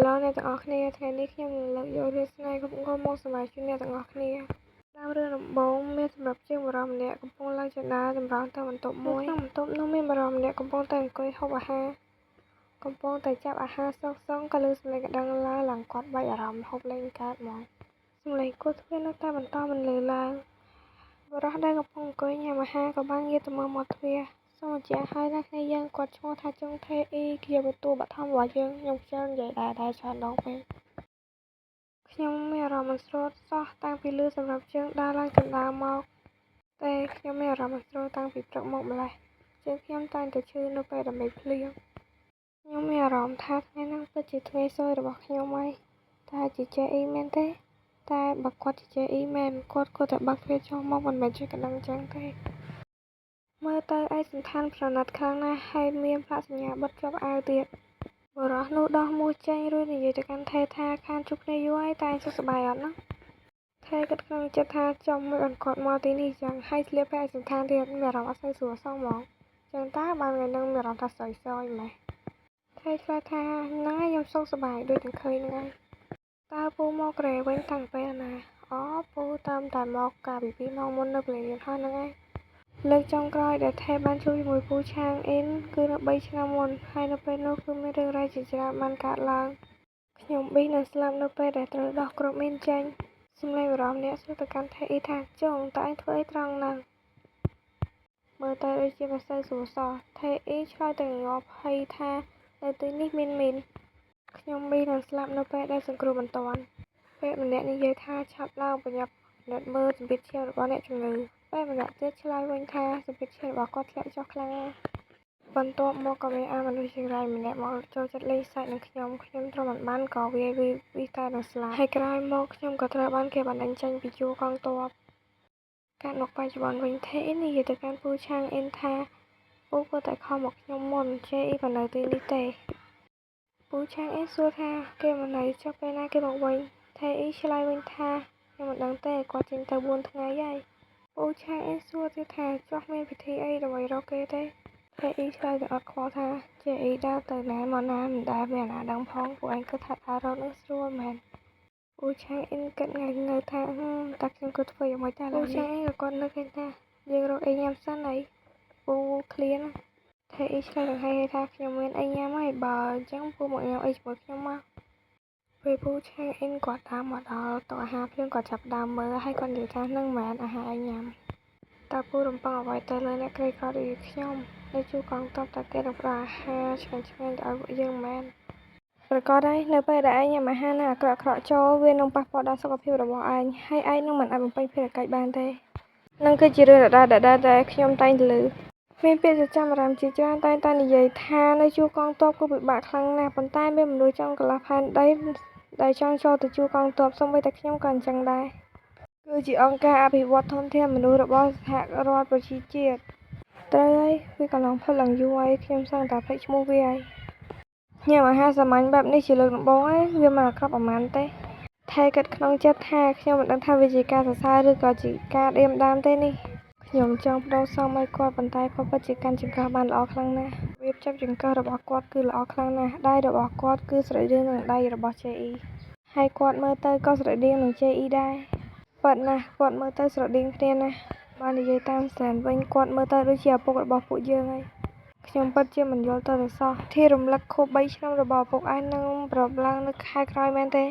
ឡូវអ្នកទាំងអស់គ្នាថ្ងៃនេះខ្ញុំនឹងលើកយករឿងស្នេហ៍កំពុងមកសម្រាប់ជូនអ្នកទាំងអស់គ្នាតាមរឿងដំបូងមានសម្រាប់ជាងបរិម្នាក់កំពុងឡើងចណ្ដាលចម្រងទៅបន្ទប់មួយក្នុងបន្ទប់នោះមានបរិម្នាក់កំពុងតែអង្គុយហូបអាហារកំពុងតែចាប់អាហារសងក៏លើសម្លេងកណ្ដឹងឡើងគាត់បាច់អារម្មណ៍ហូបលេងកើតហ្មងសម្លេងគោះទ្វារនៅតែបន្តបន្លឺឡើងបរិះដែលកំពុងអង្គុយញ៉ាំអាហារក៏បានងាកទៅមើលមាត់ទ្វារសូមអញ្ជើញឲ្យណាគ្នាយើងគាត់ឈ្មោះថាចុងថេអ៊ីជាបន្ទូបឋមរបស់យើងខ្ញុំខ្ជិលនិយាយដែរច្រើនដងពេកខ្ញុំមានអារម្មណ៍មិនស្រួលសោះតាំងពីលឺសម្រាប់ជើងដើរឡើងចណ្ដើរមកតែខ្ញុំមានអារម្មណ៍មិនស្រួលតាំងពីព្រឹកមកម្លេះជើងខ្ញុំតែងតែឈឺនៅពេលដែលមេឃភ្លៀងខ្ញុំមានអារម្មណ៍ថាថ្ងៃហ្នឹងពិតជាថ្ងៃសោយរបស់ខ្ញុំហើយតែជាជេអ៊ីមែនទេតែបើគាត់ជាជេអ៊ីមែនគាត់គួរតែបើកទ្វារចូលមកមិនមែនជួយកណ្ដឹងចឹងទេមើលទៅឯកសណ្ឋានប្រណិតខ្លាំងណាស់ហើយមានប្រាក់សញ្ញាបិទជាប់អាវទៀតបុរសនោះដោះមូសចេញរួចនិយាយទៅកាន់ថេថាខានជួបគ្នាយូរហើយតែសុខសប្បាយអត់ណាថេគិតក្នុងចិត្តថាចំមួយបានគាត់មកទីនេះចឹងហើយស្លៀកពាក់ឯកសណ្ឋានទៀតមានអារម្មណ៍អត់សូវស្រួលសោះហ្មងចឹងតើបានថ្ងៃហ្នឹងមានអារម្មណ៍ថាសោយម៉េះថេឆ្លើយថាហ្នឹងហើយខ្ញុំសុខសប្បាយដូចទាំងឃើញហ្នឹងហើយតើពូមករេវិញតាំងពេលណាអូពូតាមតែមកកាលពី2 ម៉ោងមុននៅព្រលានយន្តហោះហ្នឹងឯងលើកចុងក្រោយដែលថេបានជួបជាមួយពូឆាងអ៊ីនគឺនៅ3 ឆ្នាំមុនហើយនៅពេលនោះគឺមានរឿងរ៉ាវជាច្រើនបានកើតឡើងខ្ញុំប៊ីនឹងស្លាប់នៅពេលដែលត្រូវដោះគ្រាប់មីនចេញសម្លេងបរិមម្នាក់សួរទៅកាន់ថេអ៊ីថាចុងតើឯងធ្វើអីត្រង់ហ្នឹងមើលទៅដូចជាមិនសូវស្រួលសោះថេអ៊ីឆ្លើយទៅងាប់ហើយថានៅទីនេះមានមីនខ្ញុំប៊ីនឹងស្លាប់នៅពេលដែលសង្គ្រោះបន្ទាន់ពេលម្នាក់និយាយថាឆាប់ឡើងប្រញាប់ពិនិត្យមើលសម្ពាធឈាមរបស់អ្នកជំងឺពេលម្នាក់ទៀតឆ្លើយវិញថាសម្ពាធឈាមរបស់គាត់ធ្លាក់ចុះខ្លាំងណាស់បន្ទាប់មកក៏មានមនុស្សជាងរៃម្នាក់មកចូលចិត្តលេងសើចនឹងខ្ញុំទ្រាំមិនបានក៏វាយតែនឹងស្លាប់ហើយក្រោយមកខ្ញុំក៏ត្រូវបានគេបណ្តេញចេញពីជួរកងទ័ពការមកបច្ចុប្បន្នវិញថេនិយាយទៅកាន់ពូឆាងអ៊ីនថាពូគួរតែខំមកខ្ញុំមុនជេអ៊ីមិននៅទីនេះទេពូឆាងអ៊ីនសួរថាគេមិននៅចុះពេលណាគេមកវិញថេអ៊ីឆ្លើយវិញថាខ្ញុំមិនដឹងទេគាត់ចេញទៅ4 ថ្ងៃហើយពូឆាងអ៊ីនសួរទៀតថាចុះមានពិធីអីដើម្បីរកគេទេថេអ៊ីឆ្លើយទៅអត់ខ្វល់ថាជេអ៊ីដើរទៅណាមកណាមិនដែលមានអាណាដឹងផងពួកឯងគិតថាដើររកនឹងស្រួលមែនពូឆាងអ៊ីនគិតងើថាតើខ្ញុំគិតធ្វើយ៉ាងម៉េចដែរពូឆាងអ៊ីនក៏គាត់នឹកឃើញថាយើងរកអីញ៉ាំសិនហើយពូឃ្លានថេអ៊ីឆ្លើយទៅឲ្យថាខ្ញុំមានអីញ៉ាំហើយបើអញ្ចឹងពូមកញ៉ាំអីជាមួយខ្ញុំមកពេលពូឆាងអ៊ីនគាត់តាមមកដល់តុអាហារភ្លាមគាត់ចាប់ដើមមើលហើយគាត់និយាយថានឹងមិនមែនអាហារអីញ៉ាំតើពូរំពឹងអ្វីទៅលើអ្នកក្រីក្រដូចខ្ញុំនៅជួរកងទ័ពតើគេនឹងផ្ដល់អាហារឆ្ងាញ់ៗទៅឲ្យពួកយើងមែនប្រកាសហើយនៅពេលដែលឯងញ៉ាំអាហារណាអាក្រក់ៗចូលវានឹងប៉ះពាល់ដល់សុខភាពរបស់ឯងហើយឯងនឹងមិនអាចបំពេញភារកិច្ចបានទេនឹងគឺជារឿងដដែលដែលខ្ញុំតែងតែលើមានពាក្យចចាមអារម្មណ៍ជាច្រើនតែនិយាយថានៅជួរកងទ័ពគឺពិបាកខ្លាំងណាស់ប៉ុន្តែមានមនុស្សចង់កន្លះផែនដីដែលចង់ចូលទៅជួរកងទ័ពសូម្បីតែខ្ញុំក៏អញ្ចឹងដែរគឺជាអង្គការអភិវឌ្ឍធនធានមនុស្សរបស់សហរដ្ឋប្រជាជាតិត្រូវហើយវាកន្លងផុតឡើងយូរហើយខ្ញុំសឹងតែភ្លេចឈ្មោះវាហើយញ៉ាំអាហារសាមញ្ញបែបនេះជាលើកដំបូងហើយវាមិនអាក្រក់ប៉ុន្មានទេថេគិតក្នុងចិត្តថាខ្ញុំមិនដឹងថាវាជាការសរសើរឬក៏ជាការដៀមដាមទេនេះខ្ញុំចង់បដូរសមឲ្យគាត់ប៉ុន្តែគាត់ពិតជាកាន់ចង្កឹះបានល្អខ្លាំងណាស់វាចាប់ចង្កឹះរបស់គាត់គឺល្អខ្លាំងណាស់ដៃរបស់គាត់គឺស្រដៀងនឹងដៃរបស់ជេអ៊ីហើយគាត់មើលទៅក៏ស្រដៀងនឹងជេអ៊ីដែរប៉ិតណាស់គាត់មើលទៅស្រដៀងគ្នាណាស់បាននិយាយតាមស្ទែនវិញគាត់មើលទៅដូចជាឪពុករបស់ពួកយើងហើយខ្ញុំពិតជាមិនយល់ទៅសោះที่រំលឹកខួប3 ឆ្នាំរបស់ឪពុកឯងនឹងប្រពឡើងនៅខែក្រោយមែនទេ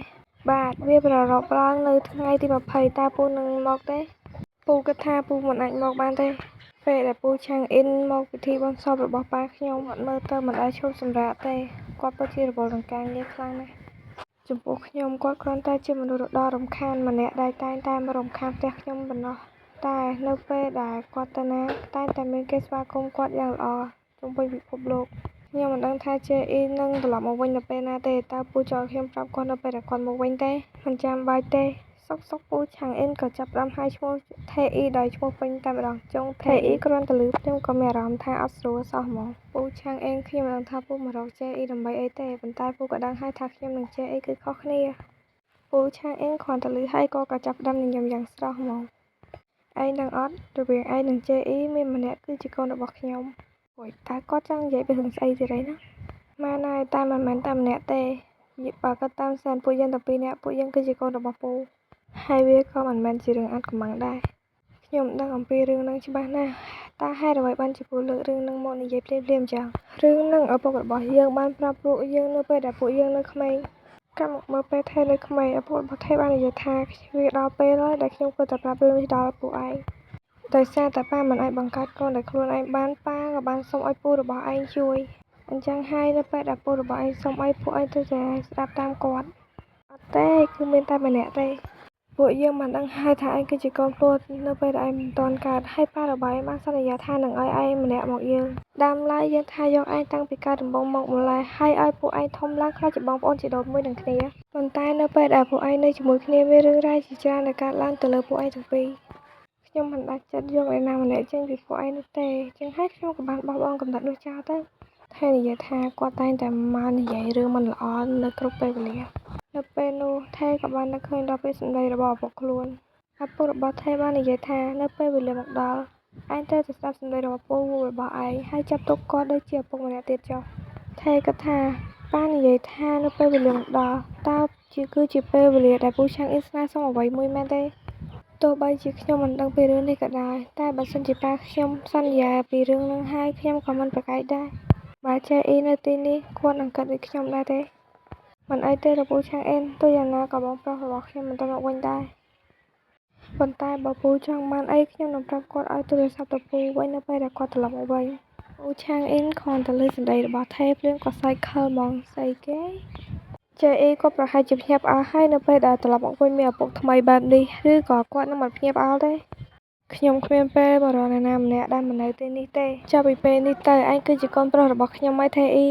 បាទវាប្ររពឡើងនៅថ្ងៃទី20តើពូនឹងមកទេពូគិតថាពូមិនអាចមកបានទេពេលដែលពូឆាងអ៊ីនមកពិធីបុណ្យសពរបស់ប៉ាខ្ញុំអត់មើលទៅមិនដែលឈប់សម្រាកទេគាត់ពិតជារវល់នឹងការងារខ្លាំងណាស់ចំពោះខ្ញុំគាត់គ្រាន់តែជាមនុស្សដ៏រំខានម្នាក់ដែលតែងតែមករំខានផ្ទះខ្ញុំប៉ុណ្ណោះតែនៅពេលដែលគាត់ទៅណាតែងតែមានគេស្វាគមន៍គាត់យ៉ាងល្អជុំវិញពិភពលោកខ្ញុំមិនដឹងថាជេអ៊ីនឹងត្រឡប់មកវិញនៅពេលណាទេតើពូចង់ខ្ញុំប្រាប់គាត់នៅពេលដែលគាត់មកវិញទេមិនចាំបាច់ទេសុកពូឆាងអ៊ីនក៏ចាប់ផ្ដើមហៅឈ្មោះថេអ៊ីដោយឈ្មោះពេញតែម្ដងចុងថេអ៊ីគ្រាន់តែឮខ្ញុំក៏មានអារម្មណ៍ថាអត់ស្រួលសោះហ្មងពូឆាងអ៊ីនខ្ញុំមិនដឹងថាពូមករកជេអ៊ីដើម្បីអីទេប៉ុន្តែពូក៏ដឹងហើយថាខ្ញុំនិងជេអ៊ីគឺខុសគ្នាពូឆាងអ៊ីនគ្រាន់តែឮហើយក៏ចាប់ផ្ដើមញញឹមយ៉ាងស្រស់ហ្មងឯងដឹងអត់រវាងឯងនិងជេអ៊ីមានម្នាក់គឺជាកូនរបស់ខ្ញុំតើគាត់ចង់និយាយពីរឿងស្អីទៀតឯណាម៉ែណែតែមិនមែនតែម្នាក់ទេ បើក៏តាមសានពួកយើងទាំងពីរនាក់ពួកយើងគឺជាកូនរបស់ពូហើយវាក៏មិនមែនជារឿងអាត់កំបាំងដែរខ្ញុំដឹងអំពីរឿងនឹងច្បាស់ណាស់តើហេតុអ្វីបានជាពូលើករឿងនឹងមកនិយាយភ្លាមៗអញ្ចឹងរឿងនឹងឪពុករបស់យើងបានប្រាប់ពួកយើងនៅពេលដែលពួកយើងនៅក្មេងកាលមកមើលពេលថេនៅក្មេងឪពុករបស់ថេបាននិយាយថាវាដល់ពេលហើយដែលខ្ញុំគួរតែប្រាប់រឿងនេះដល់ពួកឯងដោយសារតែប៉ាមិនអាចបង្កើតកូនដោយខ្លួនឯងបានប៉ាក៏បានសុំឲ្យពូរបស់ឯងជួយអញ្ចឹងហើយនៅពេលដែលពូរបស់ឯងសុំឲ្យពួកឯងទៅតែស្ដាប់តាមគាត់អត់ទេគឺមានតែម្នាក់ទេពួកយើងមិនដឹងហើយថាឯងគឺជាកូនព្រួតនៅពេលដែលឯងមិនទាន់កើតហើយប៉ារបស់ឯងបានសន្យាថានឹងឲ្យឯងម្នាក់មកយើងដើមឡើយយើងថាយកឯងតាំងពីកើតដំបូងមកម្ល៉េះហើយឲ្យពួកឯងធំឡើងខ្លះជាបងប្អូនជីដូនមួយនឹងគ្នាប៉ុន្តែនៅពេលដែលពួកឯងនៅជាមួយគ្នាមានរឿងរ៉ាវជាច្រើនដែលកើតឡើងទៅលើពួកឯងទាំងពីរខ្ញុំមិនដាច់ចិត្តយកឯណាម្នាក់ចេញពីពួកឯងនោះទេចឹងហើយខ្ញុំក៏បានបោះបង់កំណត់នោះចោលទៅថេនិយាយថាគាត់តែងតែមកនិយាយរឿងមិនល្អនៅគ្រប់ពេលវេលានៅពេលនោះថេក៏បាននឹកឃើញដល់ពេលសម្ដីរបស់ឪពុកខ្លួនឪពុករបស់ថេបាននិយាយថានៅពេលវេលាមកដល់ឯងត្រូវតែស្ដាប់សម្ដីរបស់ពូរបស់ឯងហើយចាប់ទុកគាត់ដូចជាឪពុកម្នាក់ទៀតចុះថេគិតថាប៉ានិយាយថានៅពេលវេលាមកដល់តើគឺជាពេលវេលាដែលពូឆាំងអ៊ីស្លាសុំអ្វីមួយមែនទេទោះបីជាខ្ញុំមិនដឹងពីរឿងនេះក៏ដោយតែបើសិនជាប៉ាខ្ញុំសន្យាពីរឿងនឹងហើយខ្ញុំក៏មិនប្រកែកដែរបើចេះអ៊ីនៅទីនេះគាត់នឹងគិតដូចខ្ញុំដែរទេមិនអីទេលោកពូឆាំងអ៊ីនទោះយ៉ាងណាក៏បងប្រុសរបស់ខ្ញុំមិនទៅមកវិញដែរប៉ុន្តែបើពូចង់បានអីខ្ញុំនឹងប្រាប់គាត់ឲ្យទូរស័ព្ទទៅពូវិញនៅពេលដែលគាត់ត្រឡប់មកវិញពូឆាំងអ៊ីនគ្រាន់តែលើសម្ដីរបស់ថេភ្លាមក៏ស្រែកខឹងហ្មងស្អីគេចេះអ៊ីក៏ប្រហែលជាភ្ញាក់ផ្អើលហើយនៅពេលដែលត្រឡប់មកវិញមានឪពុកថ្មីបែបនេះឬក៏គាត់នឹងមិនភ្ញាក់ផ្អើលទេខ្ញុំគ្មានពេលបរោះអ្នកណាម្នាក់ដែលមិននៅទីនេះទេចាប់ពីពេលនេះទៅឯងគឺជាកូនប្រុសរបស់ខ្ញុំហើយថេអ៊ី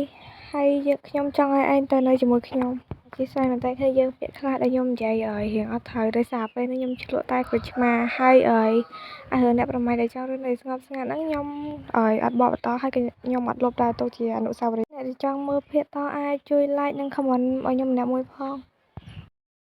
ហើយខ្ញុំចង់ឲ្យឯងទៅនៅជាមួយខ្ញុំជាស្អីមែនតើយើងពាក្យខ្លះដែលខ្ញុំនិយាយរៀងអត់ត្រូវដោយសារពេលនេះខ្ញុំឆ្លក់តែក្រូចឆ្មាហើយរឿងអ្នកប្រមាថដែលចង់រស់នៅស្ងប់ស្ងាត់ហ្នឹងខ្ញុំអត់បកបន្តហើយក៏ខ្ញុំអត់លុបដែរទុកជាអនុស្សាវរីយ៍អ្នកដែលចង់មើលភាគតអាចជួយ like និង comment ឲ្យខ្ញុំម្នាក់មួយផង